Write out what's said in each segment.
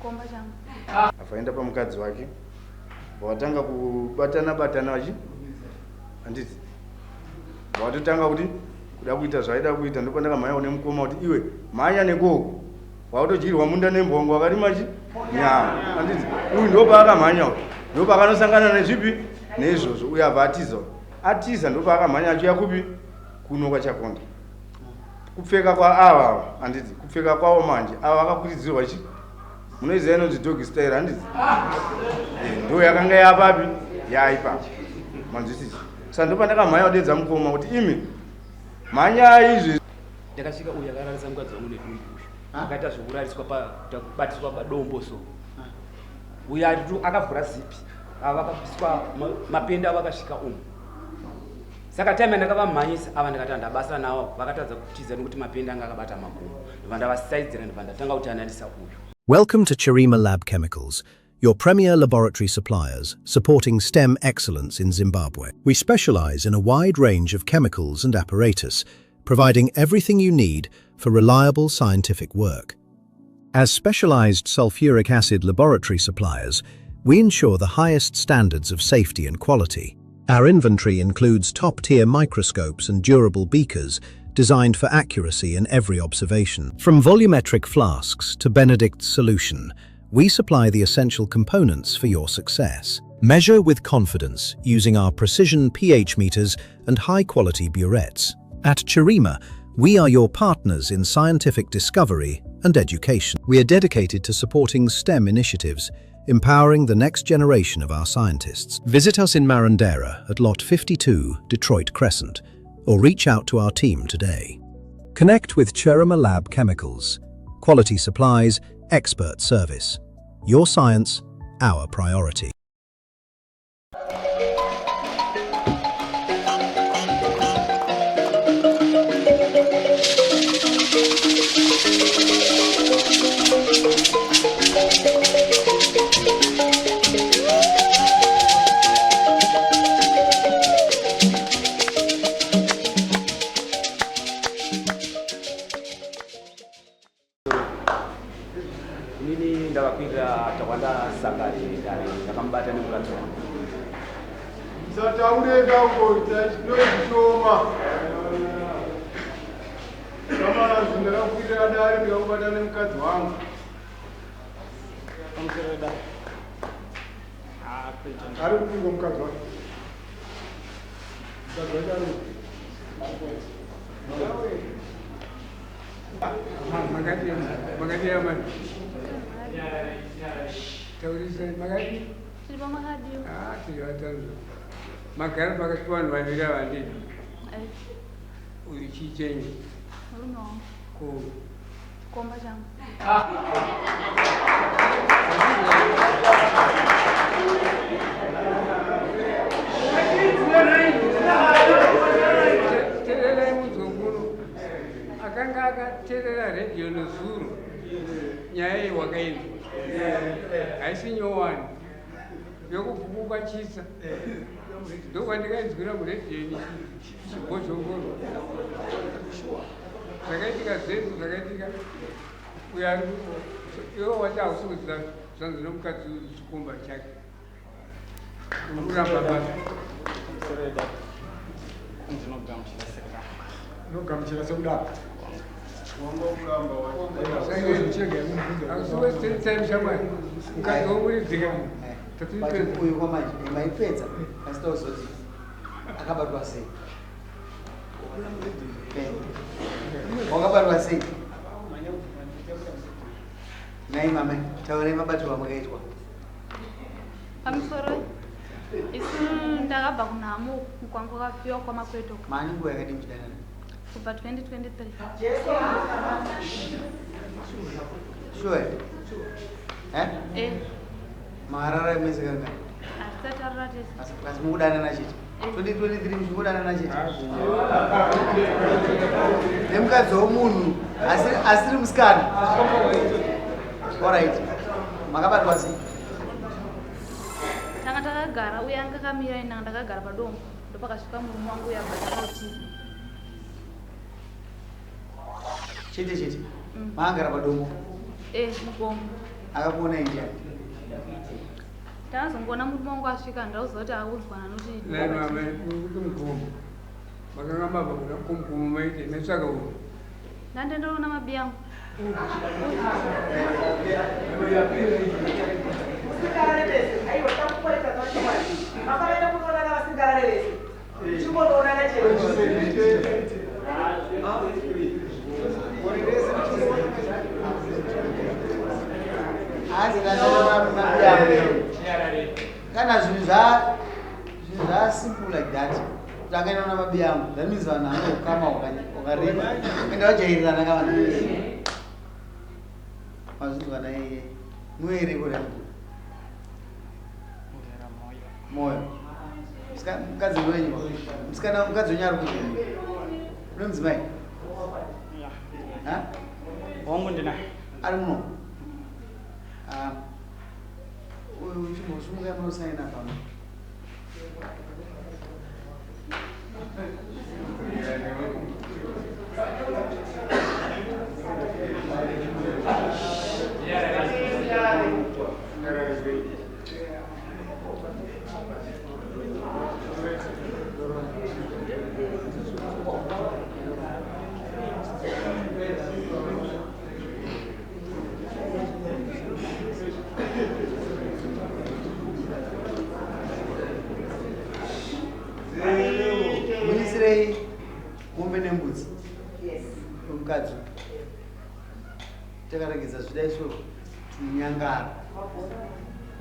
Komba changu. Afaenda pa mukadzi wake. Watanga kubatana vachi. Anditi. Watotanga kuti kuda kuita zvaida kuita ndipo ndakamhanya une mukoma kuti iwe mhanya nekoko. Wautojirwa munda nembongo akati machi. Nyama. Anditi. Uyu ndo paakamhanya. Ndo paakanosangana nezvipi neizvozvo uye abva atiza. Atiza ndo paakamhanya achiya kupi kuno kwaChakonda. Kupfeka kwa ava anditi kupfeka kwawo manje ava akakwiridzirwa chi munoiziva inonzi dog style anditi ndo yakanga yapapi yaipa manzwisisi saka ndo pandakamhanya kudedza mukoma kuti imi mhanya izvi ndakasvika uyu akararisa mukadzi wangu neduri uyu akaita zvokurariswa kubatiswa padombo so uyu akavhura zipi ava vakapiswa mapenda avo akasvika umu saka time yandakavamhanyisa ava ndikati ndabasa navo vakatadza kutiza nekuti mapenda anga akabata makumbo ndibva ndavasaidzira ndibva ndatanga kuti analisa uyu. Welcome to Chirima Lab Chemicals, your premier laboratory suppliers supporting STEM excellence in Zimbabwe. We specialize in a wide range of chemicals and apparatus, providing everything you need for reliable scientific work. As specialized sulfuric acid laboratory suppliers, we ensure the highest standards of safety and quality. Our inventory includes top-tier microscopes and durable beakers designed for accuracy in every observation. From volumetric flasks to Benedict's solution, we supply the essential components for your success. Measure with confidence using our precision pH meters and high-quality burettes. At Chirima, we are your partners in scientific discovery and education. We are dedicated to supporting STEM initiatives, empowering the next generation of our scientists. Visit us in Marandera at Lot 52, Detroit Crescent, or reach out to our team today. Connect with Chirima Lab Chemicals. Quality supplies, expert service. Your science, our priority. Inini ndakakwira Takwanda Sakari kare ndakambata nemukadzi wangu. Sataurenda ngoita chinoitoma. Kama nazvinda ndakakwira dare ndakabata nemukadzi wangu. Amusereda. Ari kupinga mukadzi wangu. Magadi aman. Taurisa magadi. Silva magadi. Silva Makar Pakistan Vanilla Vandi. Uchi change. Komba changu. Akanga akateerera radio nezuro nyaya wakaenda haisi nyowani yokubvukuka chisa ndokwandikanzwira muredhioni chibhozhongoro zvakaitika zvedu zvakaitika iwo wati hausimudzira zvanzi nomukadzi chikomba chake uramba basa Nogamuchira sekudaro. Uyu kwamanje maipedza asitozoti akabatwa sei wakabatwa sei nai mama taure mabatwa makaitwa Pamusoro isu ndakabva kunhamo mugwangu wakafiwa kwamakweto. mani nguva yakadi muchidanana Kubva 2023. Sure. Marara mwezi ganga. Asitati arati. Asi mukudanana chiti. 2023 mukudanana chiti. Nemukadzi womunhu asiri musikana. Alright. Makabatwa sei? Tanga takagara uye anga akamira ina ndakagara padombo ndopakasvika murume wangu yabva kuti Chete. Maagara padombo. mukombo. Akakuona njani? Ndakazongona murume wangu asvika ndauziva kuti akudzwana nokuti Lai mama kuti mukombo. Makanga baba kuna kumkumu maite mesaka uno. ndandendoona mabi yangu. Kana zvinhu zva simple like that. Takaenda mabi yangu. That means vanhu vanokama ukareba. Enda vachairirana kavanhu. Mazvinhu kana iye. Muere kuri. Moyo. Mukadzi wenyu. Musikana mukadzi wenyu ari kuti. Unonzi mai? Ha? Wangu ndinaye. Ari muno. Uyu chimbosumuka munosaina pano. Muisirei mombe nembudzi. Mukadzi. Takaregedza zvidai so tinyangara.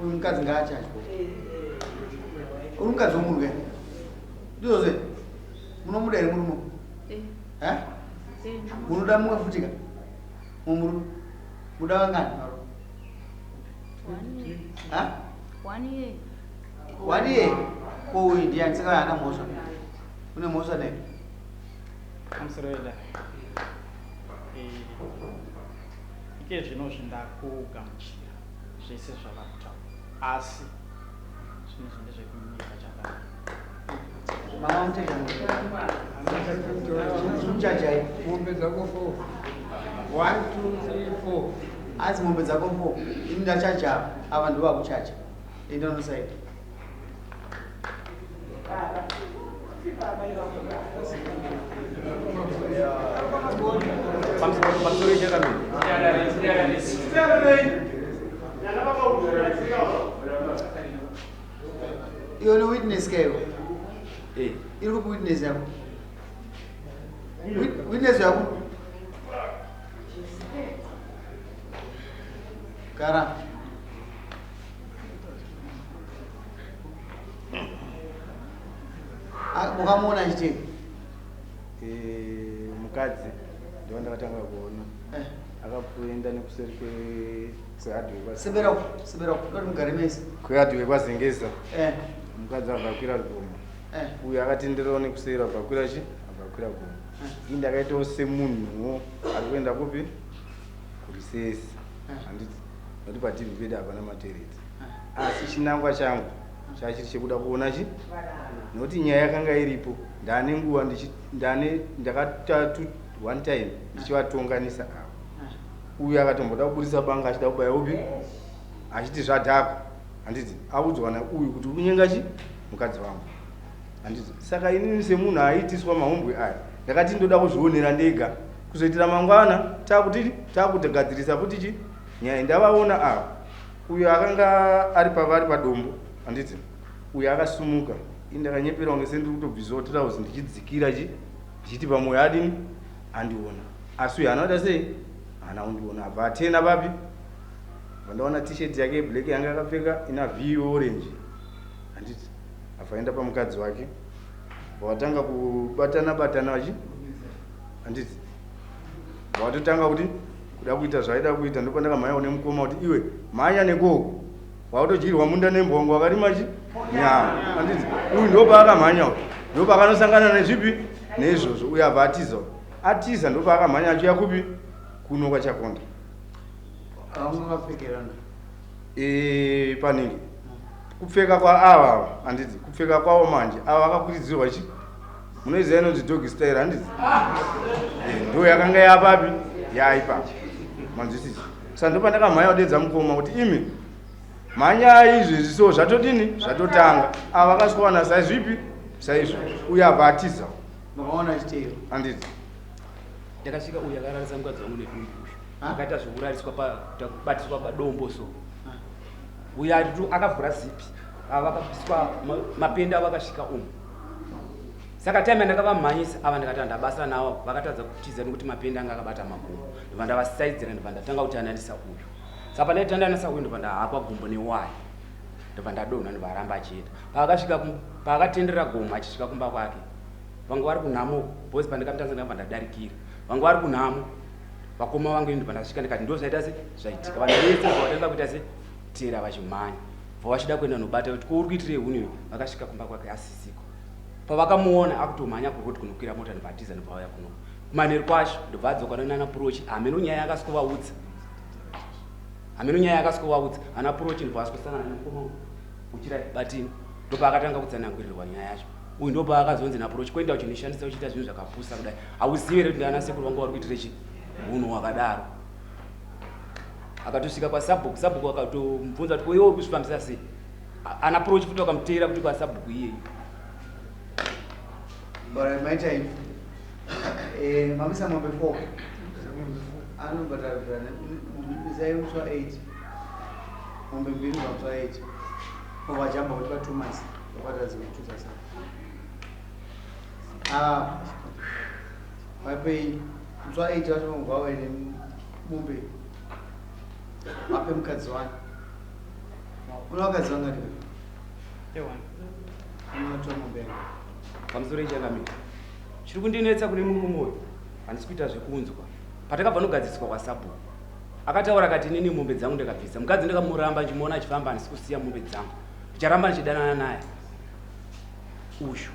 Uyu mukadzi ngaachadya. Uri mukadzi womurwe. Ndizvo munomuda here murume? Munoda mumwe futika? Mumurume? Muda vangani? 1 year. 1 year? Ko uyu ndiani saka hana mhosva? Une mhosva nei? Kamusireda. Ike zvino zvindakugamuchira zvese zvavakutaura. Asi zvinhu zvinde zvekunyika chakare. Mama muteta muchajai. Mombe dzako 4. 1, 2, 3, 4. Asi mombe dzako 4. Ini ndachaja ava ndo vakuchaja. Enda unosaida. Pamusoro chakamira. Iwe ni witness kayo. Iri kupi witness yako? Witness yako? Kara. Mukamuona achitei? Mukadzi ndiwo ndakatanga kuona. Akaenda nekuseri kwehardware. Sebera kuti mugare mese. Kwehardware kwazengeza. Mukadzi abvakwira rugomo. Uyu akatenderawo nekuseri abvakwira gomo. Ini ndakaitawo semunhuwo ari kuenda kupi? Kurisesi. Handiti noti patv pedu hapana matereti. Asi chinangwa changu chachiri chekuda kuona nokuti nyaya yakanga iripo. Ndane nguva ndakatatu one time ndichivatonganisa avo. Uyu akatomboda kuburisa banga achida kubaya upi? Achiti zvadhakwa. Handiti audzwa nauyu kuti unyenga mukadzi wangu. Handiti saka inini semunhu aitiswa mahombwe aya ndakati ndoda kuzvionera ndega kuzoitira mangwana takutogadzirisa kuti nyaya ndavaona ava. Uyu akanga ari pavari padombo. Handiti uyu akasumuka. Ini ndakanyepera kunge sendiri kutobvisawo tirauzi ndichidzikira ndichiti pamwoyo adini andiona. Asi uyu anoita sei? Hana undiona. Abva atena papi? Vandaona t-shirt yake black yanga akapfeka ina V orange. Handiti afaenda pamukadzi wake. Watanga kubatana handiti watotanga kuti kuda kuita zvaida kuita ndopandaka mhanya une mukoma kuti iwe mhanya nekoko wautodyirwa munda nembongo akarima nyama. Handiti uyu ndopakamhanya ndopakanosangana nezvipi neizvozvo. Uyu abva atiza ndopaakamhanya achiuya kupi kuno kwachakonda. Panini kupfeka kwaava. Handiti kupfeka kwavo manje ava akakwiridzirwa munoiziva inonzi dog style. Handiti ndo yakanga yapapi yaipa manzwisisi. saka ndopa ndakamhanya kudedza mukoma kuti imi mhanya izvezvi so zvatodini zvatotanga ava vakaswana saizvipi saizvo uye abva atiza makaona chiteyo handiti ndakasvika uyu akararisa mukadzi wangu nedumbu akaita zvokurariswa kubatiswa padombo so uyu atitu akavhura zipi ava vakapiswa mapenda avo akasvika umu saka taime ndakavamhanyisa ava ndikati ndabasa navo vakatadza kutiza nekuti mapenda anga akabata makumbo ndobva ndavasaidzira ndobva ndatanga kuti ananisa uyu saka pandaita ndanisa uyu ndobva ndahakwa gumbo newaya ndobva ndadonha ndobva aramba achienda paakatenderera gomo achisvika kumba kwake vangu vari kunhamo bhozi pandikamutanza ndabva ndadarikira vangu vari kunhamo vakoma vangu ini ndobva ndasvika ndikati ndo zvaita se zvaitika vanhu vese vatanga kuita se tera vachimhanya bva vachida kuenda nobata kuti kouri kuitirei huniyo vakasvika kumba kwake asisiko pavakamuona akutomhanya kuroti kunokwira mota ndobvatiza ndobva vauya kuno kumanheru kwacho ndobva adzokana nanapurochi hameno nyaya yakasikovaudza anapurochi ndobva asikusangana nemukoma uchirai batini ndopa akatanga kutsanangurirwa nyaya yacho uyu ndopa akazonzi napurochi kuenda uchinishandisa uchiita zvinhu zvakapusa kudai hauzivi here kuti anasekuru vanga vari kuitire chi hunhu wakadaro akatosvika kwasabhuku sabhuku akatomubvunza kuti iwe uri kuzvifambisa sei anapurochi futi vakamuteera kuti kwasabhuku iyeyi But my time, mamisa mombe 4. Anu bata zai mswa 8. Mombe mbili mswa 8. Kwa jamba kwa 2 months. Bata zimechuza sana. Wapi mswa 8 watu mngwa wele mombe. Wapi mkazi wani. Unawakazi wanga ndiyo. Ewan. Unawatoa mombe. pamusoro ichakamira chiri kundinetsa kune mumwe mwoyo handisi kuita zvekunzwa patakabva nogadziswa kwasabhuku akataura akati inini mombe dzangu ndikabvisa mukadzi ndikamuramba ndichimuona achifamba handisi kusiya mombe dzangu ndicharamba ndichidanana naye ushu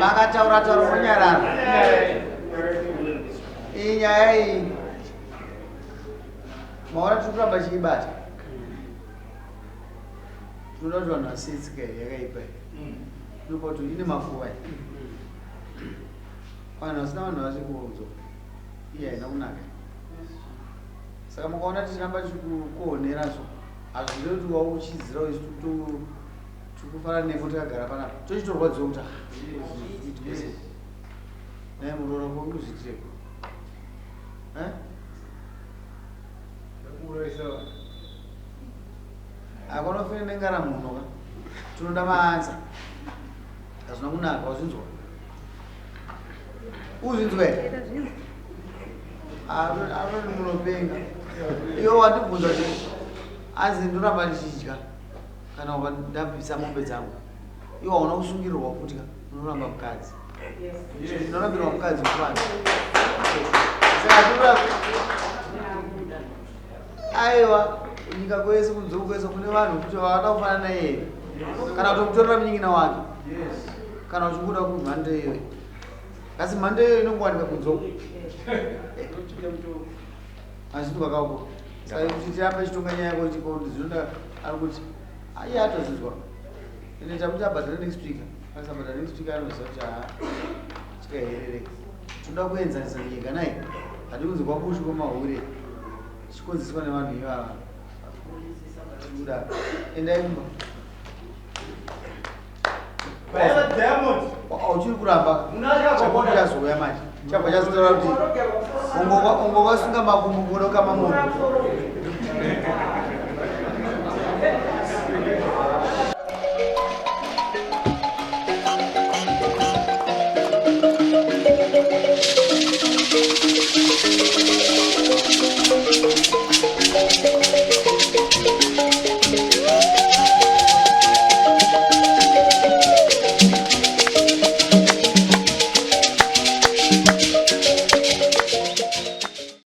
makataura taura kunyarara iyi nyaya iyi maona tiri kuramba chiibata tinoda kuti vanhu vasitsika yakaipa inopa kuti ine mafuva vanhu vasina vanhu vasi kuudzo iye haina kunaka saka mukaona tichiramba tichikuonera so hazvide kuti wauchizira tikufanana nefo takagara panapa tochitorwadziwa kuti naye murora kwakuzvitireko akonofene nengara munoka tinoda maanza hazvina kunaka wazvinzwa uzvinzwa here anoti munopenga iwo wandibvunza kuti anzi ndoramba ndichidya kana ndabvisa mombe dzangu iwo hauna kusungirirwa kutya unoramba mukadzi unorambirwa mukadzi kuvana saka aiwa nyika kwese kunzou kwese kune vanhu kuti vavada kufanana naye kana kutomutorera munyikina wake kana uchingoda kumhando iyoyo asi mhando iyoyo inongowanika kunzou hazviti vakauko saka kuti tiramba chitonga nyaya yako zvinonda ari kuti aiye atozvizwa ende takuti abhadhara next week asabhadhara next week anoziva kuti chikaherereka tinoda kuenzanisa nyika nai hati kunzi kwabushi kwamahure chikonziswa nevanhu ivava tikuda endai kumba uchiri kuramba chakuti azouya manje chabva chazitaura kuti ungovasunga makumbo kuoda kama munhu